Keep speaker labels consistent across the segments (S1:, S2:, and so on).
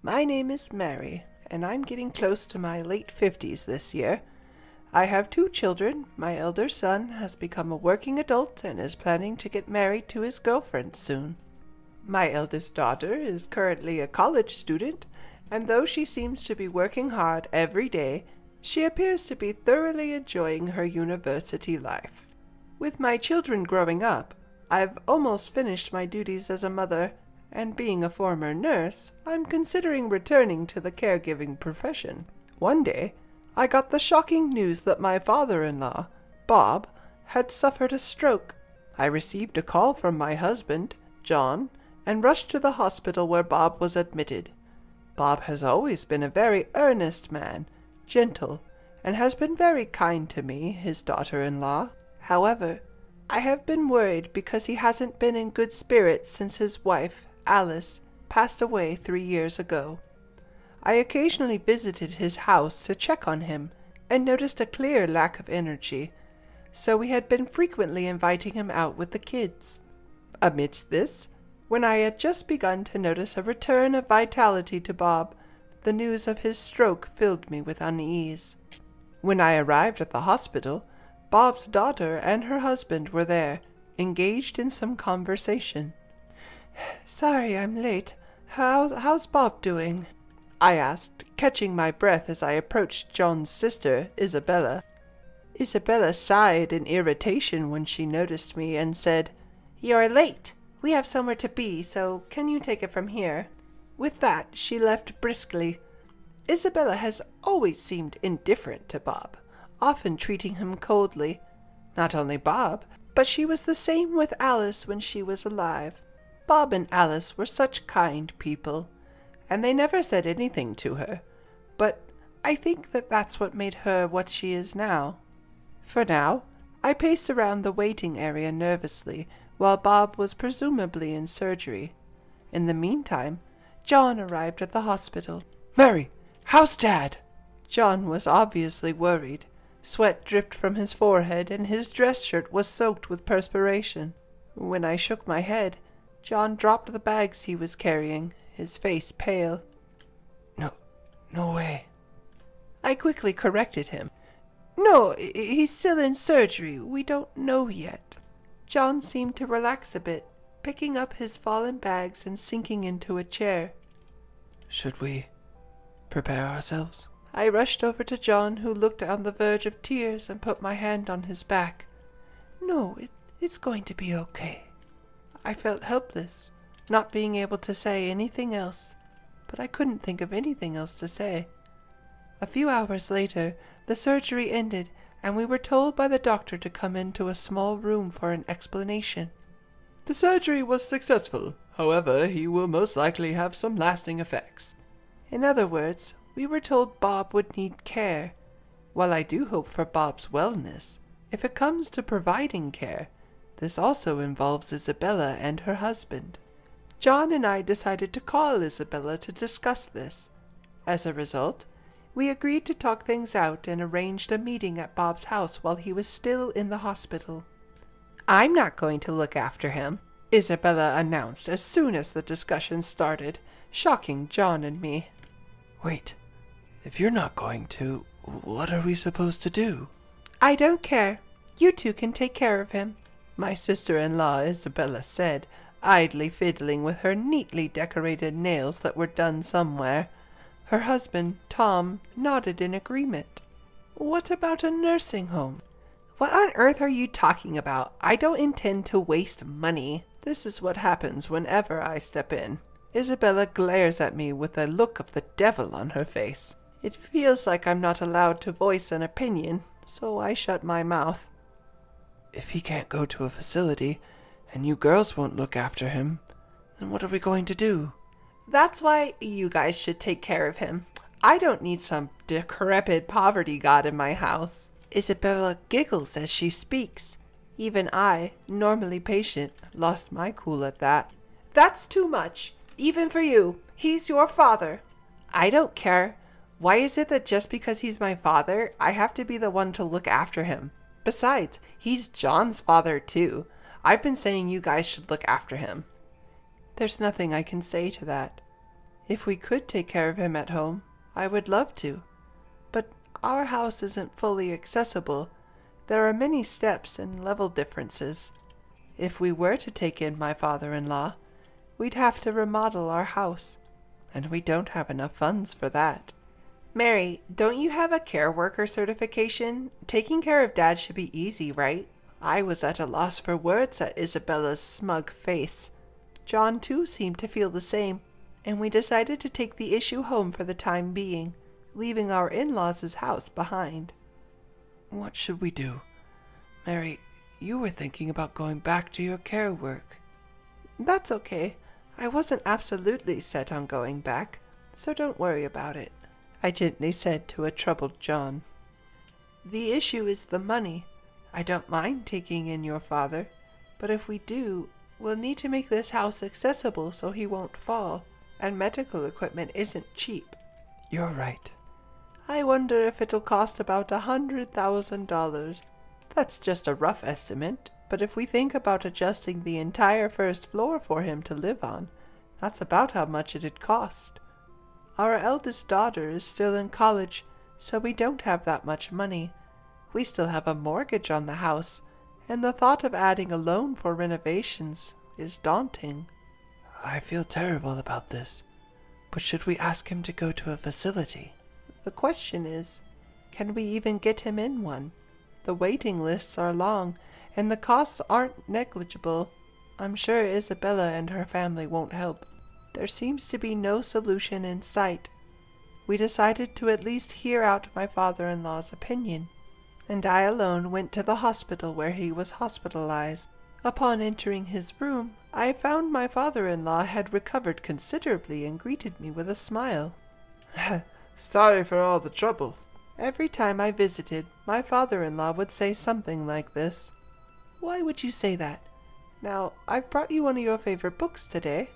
S1: My name is Mary, and I'm getting close to my late 50s this year. I have 2 children. My elder son has become a working adult and is planning to get married to his girlfriend soon. My eldest daughter is currently a college student, and though she seems to be working hard every day, she appears to be thoroughly enjoying her university life. With my children growing up, I've almost finished my duties as a mother, and being a former nurse, I'm considering returning to the caregiving profession. One day, I got the shocking news that my father-in-law, Bob, had suffered a stroke. I received a call from my husband, John, and rushed to the hospital where Bob was admitted. Bob has always been a very earnest man, gentle, and has been very kind to me, his daughter-in-law. However, I have been worried because he hasn't been in good spirits since his wife, Alice, passed away 3 years ago. I occasionally visited his house to check on him and noticed a clear lack of energy, so we had been frequently inviting him out with the kids. Amidst this, when I had just begun to notice a return of vitality to Bob, the news of his stroke filled me with unease. When I arrived at the hospital, Bob's daughter and her husband were there, engaged in some conversation. "Sorry I'm late. How's Bob doing?" I asked, catching my breath as I approached John's sister, Isabella. Isabella sighed in irritation when she noticed me and said, "You're late. We have somewhere to be, so can you take it from here?" With that, she left briskly. Isabella has always seemed indifferent to Bob, often treating him coldly. Not only Bob, but she was the same with Alice when she was alive. Bob and Alice were such kind people, and they never said anything to her, but I think that's what made her what she is now. For now, I paced around the waiting area nervously while Bob was presumably in surgery. In the meantime, John arrived at the hospital.
S2: "Mary, how's Dad?"
S1: John was obviously worried. Sweat dripped from his forehead, and his dress shirt was soaked with perspiration. When I shook my head, John dropped the bags he was carrying, his face pale.
S2: No way."
S1: I quickly corrected him. "No, he's still in surgery. We don't know yet." John seemed to relax a bit, picking up his fallen bags and sinking into a chair.
S2: "Should we prepare ourselves?"
S1: I rushed over to John, who looked on the verge of tears, and put my hand on his back. "No, it's going to be okay." I felt helpless, not being able to say anything else, but I couldn't think of anything else to say. A few hours later, the surgery ended, and we were told by the doctor to come into a small room for an explanation.
S2: "The surgery was successful. However, he will most likely have some lasting effects."
S1: In other words, we were told Bob would need care. While I do hope for Bob's wellness, if it comes to providing care, this also involves Isabella and her husband. John and I decided to call Isabella to discuss this. As a result, we agreed to talk things out and arranged a meeting at Bob's house while he was still in the hospital. "I'm not going to look after him," Isabella announced as soon as the discussion started, shocking John and me.
S2: "Wait, if you're not going to, what are we supposed to do?"
S1: "I don't care. You two can take care of him," my sister-in-law Isabella said, idly fiddling with her neatly decorated nails that were done somewhere. Her husband, Tom, nodded in agreement. "What about a nursing home?" "What on earth are you talking about? I don't intend to waste money." This is what happens whenever I step in. Isabella glares at me with a look of the devil on her face. It feels like I'm not allowed to voice an opinion, so I shut my mouth.
S2: "If he can't go to a facility, and you girls won't look after him, then what are we going to do?"
S1: "That's why you guys should take care of him. I don't need some decrepit poverty god in my house." Isabella giggles as she speaks. Even I, normally patient, lost my cool at that. "That's too much, even for you. He's your father." "I don't care. Why is it that just because he's my father, I have to be the one to look after him? Besides, he's John's father too. I've been saying you guys should look after him." There's nothing I can say to that. If we could take care of him at home, I would love to. But our house isn't fully accessible. There are many steps and level differences. If we were to take in my father-in-law, we'd have to remodel our house, and we don't have enough funds for that. Mary, don't you have a care worker certification? Taking care of Dad should be easy, right? I was at a loss for words at Isabella's smug face. John, too, seemed to feel the same, and we decided to take the issue home for the time being, leaving our in-laws' house behind.
S2: What should we do? Mary, you were thinking about going back to your care work.
S1: That's okay. I wasn't absolutely set on going back, so don't worry about it, I gently said to a troubled John. The issue is the money. I don't mind taking in your father, but if we do, we'll need to make this house accessible so he won't fall, and medical equipment isn't cheap.
S2: You're right.
S1: I wonder if it'll cost about $100,000. That's just a rough estimate, but if we think about adjusting the entire first floor for him to live on, that's about how much it'd cost. Our eldest daughter is still in college, so we don't have that much money. We still have a mortgage on the house, and the thought of adding a loan for renovations is daunting.
S2: I feel terrible about this, but should we ask him to go to a facility?
S1: The question is, can we even get him in one? The waiting lists are long, and the costs aren't negligible. I'm sure Isabella and her family won't help. There seems to be no solution in sight. We decided to at least hear out my father-in-law's opinion, and I alone went to the hospital where he was hospitalized. Upon entering his room, I found my father-in-law had recovered considerably and greeted me with a smile.
S2: Sorry for all the trouble.
S1: Every time I visited, my father-in-law would say something like this. Why would you say that? Now, I've brought you one of your favorite books today.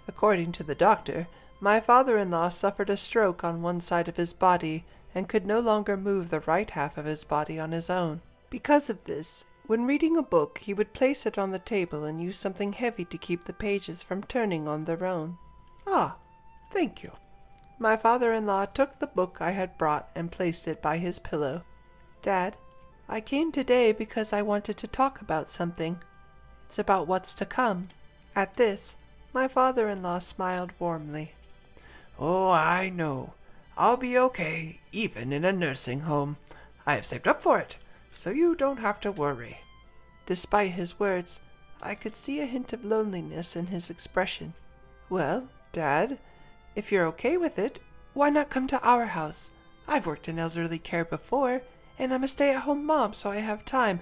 S1: According to the doctor, my father-in-law suffered a stroke on one side of his body and could no longer move the right half of his body on his own. Because of this, when reading a book, he would place it on the table and use something heavy to keep the pages from turning on their own.
S2: Ah, thank you.
S1: My father-in-law took the book I had brought and placed it by his pillow. Dad, I came today because I wanted to talk about something. It's about what's to come. At this, my father-in-law smiled warmly.
S2: Oh, I know. I'll be okay, even in a nursing home. I have saved up for it, so you don't have to worry.
S1: Despite his words, I could see a hint of loneliness in his expression. Well, Dad, if you're okay with it, why not come to our house? I've worked in elderly care before, and I'm a stay-at-home mom, so I have time.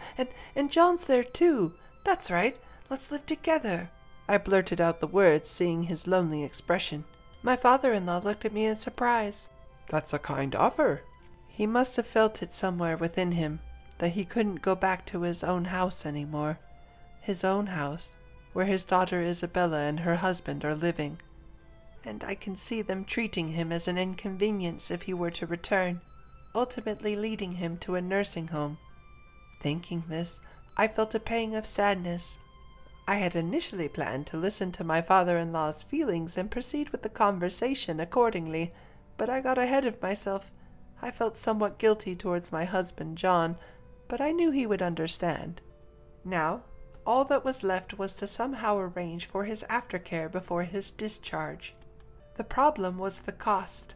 S1: And John's there too. That's right. Let's live together. I blurted out the words, seeing his lonely expression. My father-in-law looked at me in surprise.
S2: That's a kind offer.
S1: He must have felt it somewhere within him, that he couldn't go back to his own house anymore. His own house, where his daughter Isabella and her husband are living. And I can see them treating him as an inconvenience if he were to return, ultimately leading him to a nursing home. Thinking this, I felt a pang of sadness. I had initially planned to listen to my father-in-law's feelings and proceed with the conversation accordingly, but I got ahead of myself. I felt somewhat guilty towards my husband, John, but I knew he would understand. Now, all that was left was to somehow arrange for his aftercare before his discharge. The problem was the cost.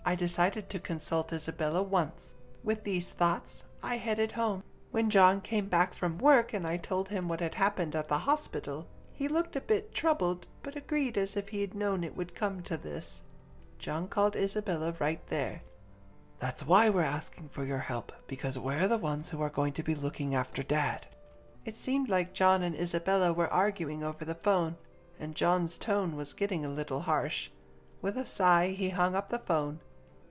S1: I decided to consult Isabella once. With these thoughts, I headed home. When John came back from work and I told him what had happened at the hospital, he looked a bit troubled, but agreed as if he had known it would come to this. John called Isabella right there.
S2: That's why we're asking for your help, because we're the ones who are going to be looking after Dad.
S1: It seemed like John and Isabella were arguing over the phone, and John's tone was getting a little harsh. With a sigh, he hung up the phone.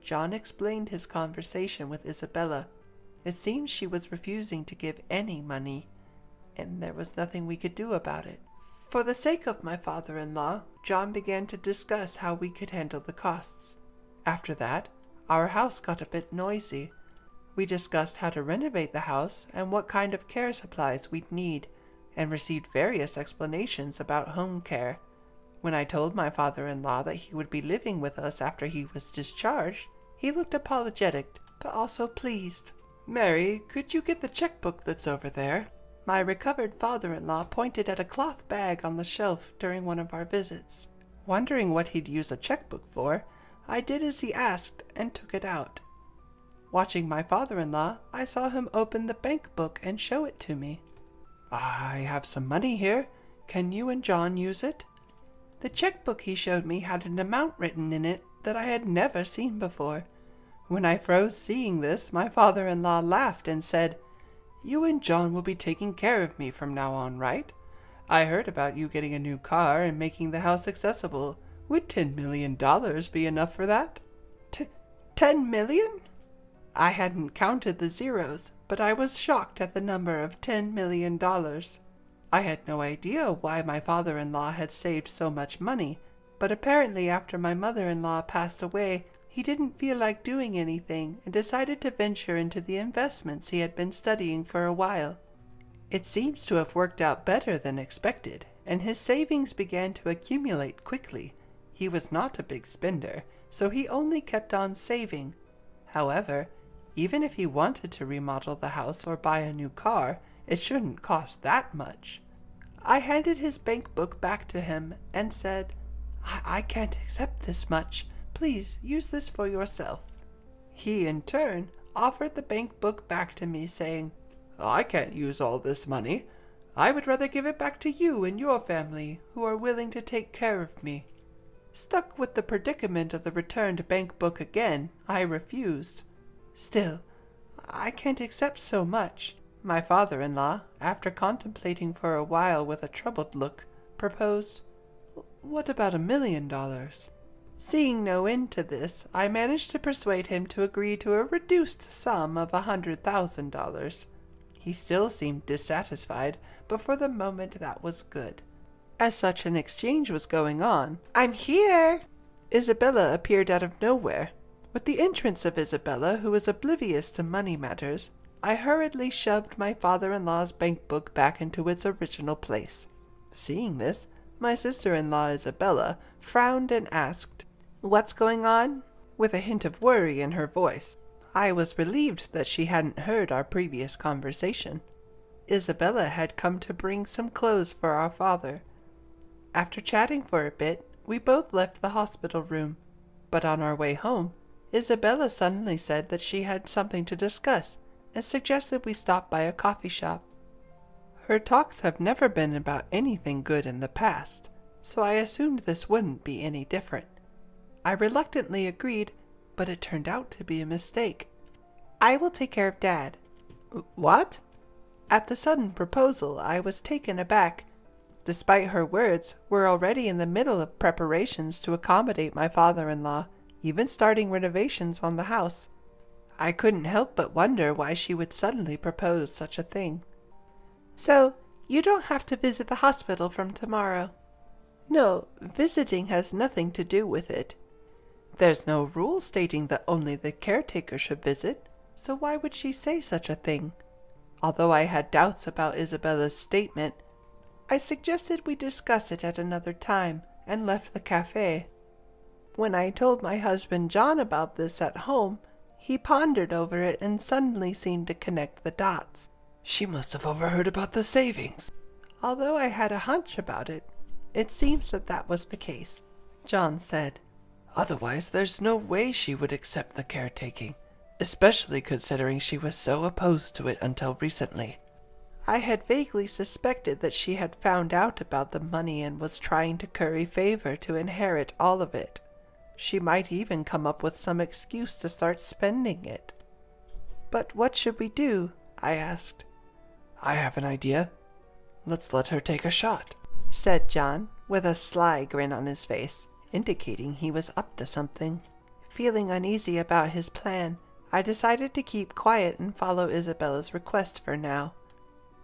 S1: John explained his conversation with Isabella. It seemed she was refusing to give any money, and there was nothing we could do about it. For the sake of my father-in-law, John began to discuss how we could handle the costs. After that, our house got a bit noisy. We discussed how to renovate the house and what kind of care supplies we'd need, and received various explanations about home care. When I told my father-in-law that he would be living with us after he was discharged, he looked apologetic, but also pleased. "Mary, could you get the checkbook that's over there?" My recovered father-in-law pointed at a cloth bag on the shelf during one of our visits. Wondering what he'd use a checkbook for, I did as he asked and took it out. Watching my father-in-law, I saw him open the bank book and show it to me. "I have some money here. Can you and John use it?" The checkbook he showed me had an amount written in it that I had never seen before. When I froze seeing this, my father-in-law laughed and said, "You and John will be taking care of me from now on, right? I heard about you getting a new car and making the house accessible. Would $10 million be enough for that?" $10 million? I hadn't counted the zeros, but I was shocked at the number of $10 million. I had no idea why my father-in-law had saved so much money, but apparently after my mother-in-law passed away, he didn't feel like doing anything and decided to venture into the investments he had been studying for a while. It seems to have worked out better than expected, and his savings began to accumulate quickly. He was not a big spender, so he only kept on saving. However, even if he wanted to remodel the house or buy a new car, it shouldn't cost that much. I handed his bank book back to him and said, I can't accept this much. Please use this for yourself." He, in turn, offered the bank book back to me, saying, "I can't use all this money. I would rather give it back to you and your family, who are willing to take care of me." Stuck with the predicament of the returned bank book again, I refused. "Still, I can't accept so much." My father-in-law, after contemplating for a while with a troubled look, proposed, "What about $1 million?" Seeing no end to this, I managed to persuade him to agree to a reduced sum of $100,000. He still seemed dissatisfied, but for the moment that was good. As such an exchange was going on, "I'm here!" Isabella appeared out of nowhere. With the entrance of Isabella, who was oblivious to money matters, I hurriedly shoved my father-in-law's bank book back into its original place. Seeing this, my sister-in-law Isabella frowned and asked, "What's going on?" with a hint of worry in her voice. I was relieved that she hadn't heard our previous conversation. Isabella had come to bring some clothes for our father. After chatting for a bit, we both left the hospital room, but on our way home, Isabella suddenly said that she had something to discuss and suggested we stop by a coffee shop. Her talks have never been about anything good in the past, so I assumed this wouldn't be any different. I reluctantly agreed, but it turned out to be a mistake. "I will take care of Dad." "What?" At the sudden proposal, I was taken aback. Despite her words, we're already in the middle of preparations to accommodate my father-in-law, even starting renovations on the house. I couldn't help but wonder why she would suddenly propose such a thing. "So, you don't have to visit the hospital from tomorrow." "No, visiting has nothing to do with it. There's no rule stating that only the caretaker should visit, so why would she say such a thing?" Although I had doubts about Isabella's statement, I suggested we discuss it at another time and left the cafe. When I told my husband John about this at home, he pondered over it and suddenly seemed to connect the dots.
S2: "She must have overheard about the savings."
S1: Although I had a hunch about it, it seems that was the case. John said,
S2: "Otherwise, there's no way she would accept the caretaking, especially considering she was so opposed to it until recently."
S1: I had vaguely suspected that she had found out about the money and was trying to curry favor to inherit all of it. She might even come up with some excuse to start spending it. "But what should we do?" I asked.
S2: "I have an idea. Let's let her take a shot,"
S1: said John, with a sly grin on his face, indicating he was up to something. Feeling uneasy about his plan, I decided to keep quiet and follow Isabella's request for now.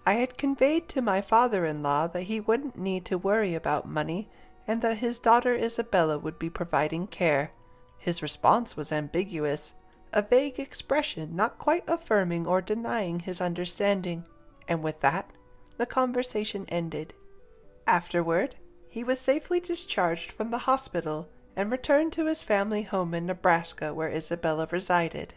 S1: I had conveyed to my father-in-law that he wouldn't need to worry about money and that his daughter Isabella would be providing care. His response was ambiguous, a vague expression not quite affirming or denying his understanding, and with that, the conversation ended. Afterward, He was safely discharged from the hospital and returned to his family home in Nebraska where Isabella resided.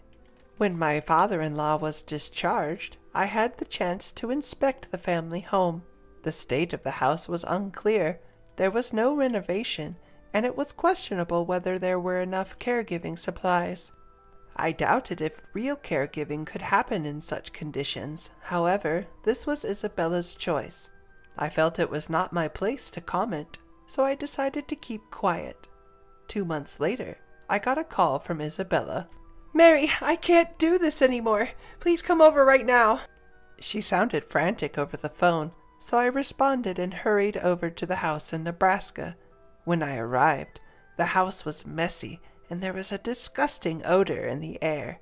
S1: When my father-in-law was discharged, I had the chance to inspect the family home. The state of the house was unclear. There was no renovation, and it was questionable whether there were enough caregiving supplies. I doubted if real caregiving could happen in such conditions. However, this was Isabella's choice. I felt it was not my place to comment, so I decided to keep quiet. 2 months later, I got a call from Isabella.
S2: "Mary, I can't do this anymore. Please come over right now."
S1: She sounded frantic over the phone, so I responded and hurried over to the house in Nebraska. When I arrived, the house was messy and there was a disgusting odor in the air.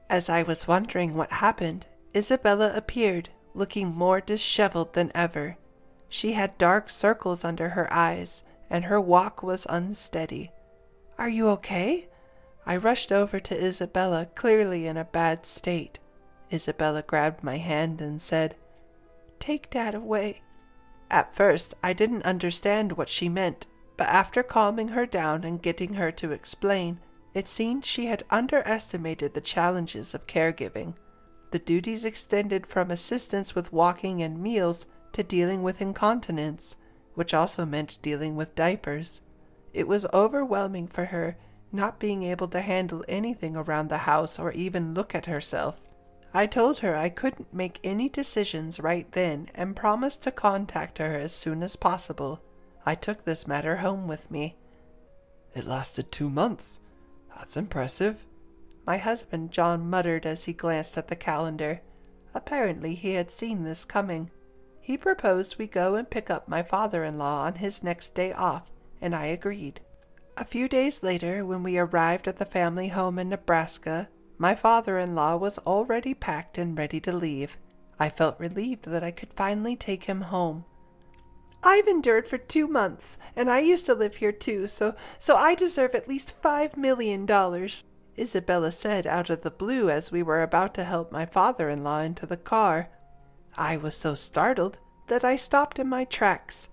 S1: As I was wondering what happened, Isabella appeared, looking more disheveled than ever. She had dark circles under her eyes, and her walk was unsteady. "Are you okay?" I rushed over to Isabella, clearly in a bad state. Isabella grabbed my hand and said, "Take Dad away." At first, I didn't understand what she meant, but after calming her down and getting her to explain, it seemed she had underestimated the challenges of caregiving. The duties extended from assistance with walking and meals to dealing with incontinence, which also meant dealing with diapers. It was overwhelming for her, not being able to handle anything around the house or even look at herself. I told her I couldn't make any decisions right then and promised to contact her as soon as possible. I took this matter home with me.
S2: "It lasted 2 months. That's impressive."
S1: My husband John muttered as he glanced at the calendar. Apparently he had seen this coming. He proposed we go and pick up my father-in-law on his next day off, and I agreed. A few days later, when we arrived at the family home in Nebraska, my father-in-law was already packed and ready to leave. I felt relieved that I could finally take him home.
S2: "I've endured for 2 months, and I used to live here too, so I deserve at least $5 million.
S1: Isabella said out of the blue as we were about to help my father-in-law into the car. I was so startled that I stopped in my tracks.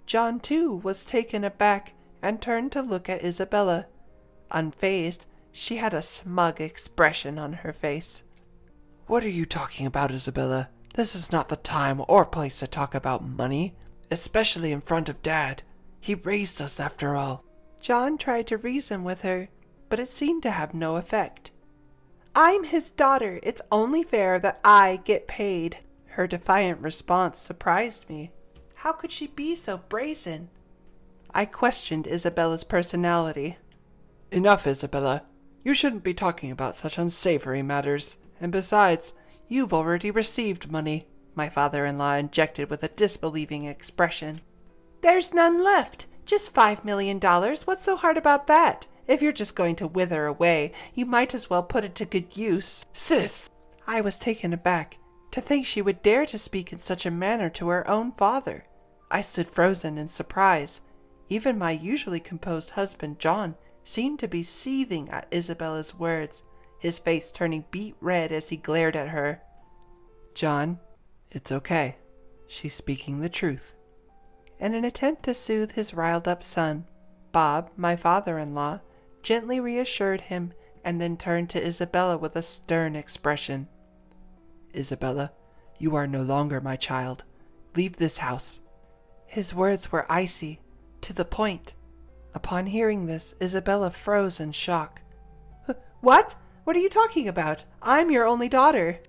S1: John, too, was taken aback and turned to look at Isabella. Unfazed, she had a smug expression on her face.
S2: "What are you talking about, Isabella? This is not the time or place to talk about money, especially in front of Dad. He raised us after all."
S1: John tried to reason with her, but it seemed to have no effect.
S2: "I'm his daughter. It's only fair that I get paid."
S1: Her defiant response surprised me. How could she be so brazen? I questioned Isabella's personality.
S2: "Enough, Isabella. You shouldn't be talking about such unsavory matters. And besides, you've already received money," my father-in-law injected with a disbelieving expression.
S1: "There's none left. Just $5 million. What's so hard about that? If you're just going to wither away, you might as well put it to good use."
S2: "Sis!"
S1: I was taken aback. To think she would dare to speak in such a manner to her own father. I stood frozen in surprise. Even my usually composed husband, John, seemed to be seething at Isabella's words, his face turning beet red as he glared at her.
S2: "John, it's okay. She's speaking the truth."
S1: In an attempt to soothe his riled-up son, Bob, my father-in-law, gently reassured him and then turned to Isabella with a stern expression.
S2: "Isabella, you are no longer my child. Leave this house."
S1: His words were icy, to the point. Upon hearing this, Isabella froze in shock.
S2: What? What are you talking about? I'm your only daughter."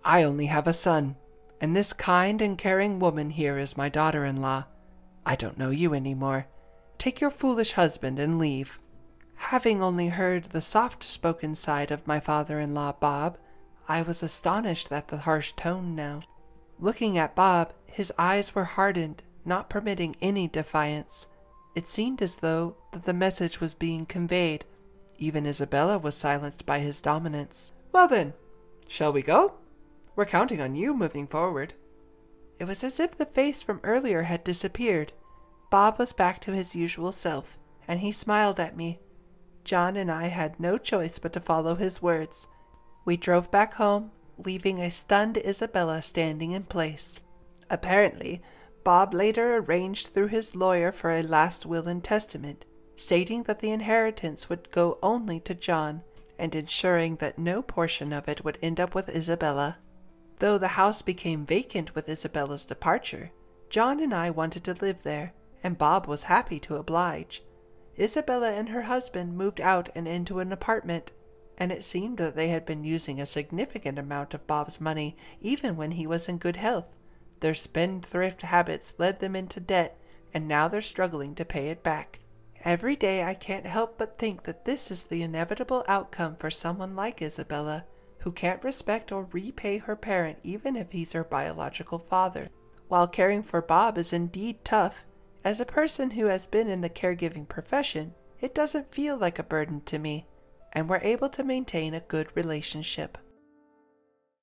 S1: "I only have a son, and this kind and caring woman here is my daughter-in-law. I don't know you anymore. Take your foolish husband and leave." Having only heard the soft-spoken side of my father-in-law, Bob, I was astonished at the harsh tone now. Looking at Bob, his eyes were hardened, not permitting any defiance. It seemed as though that the message was being conveyed. Even Isabella was silenced by his dominance.
S2: "Well then, shall we go? We're counting on you moving forward."
S1: It was as if the face from earlier had disappeared. Bob was back to his usual self, and he smiled at me. John and I had no choice but to follow his words. We drove back home, leaving a stunned Isabella standing in place. Apparently, Bob later arranged through his lawyer for a last will and testament, stating that the inheritance would go only to John, and ensuring that no portion of it would end up with Isabella. Though the house became vacant with Isabella's departure, John and I wanted to live there, and Bob was happy to oblige. Isabella and her husband moved out and into an apartment, and it seemed that they had been using a significant amount of Bob's money even when he was in good health. Their spendthrift habits led them into debt, and now they're struggling to pay it back. Every day I can't help but think that this is the inevitable outcome for someone like Isabella, who can't respect or repay her parent even if he's her biological father. While caring for Bob is indeed tough, as a person who has been in the caregiving profession, it doesn't feel like a burden to me, and we're able to maintain a good relationship.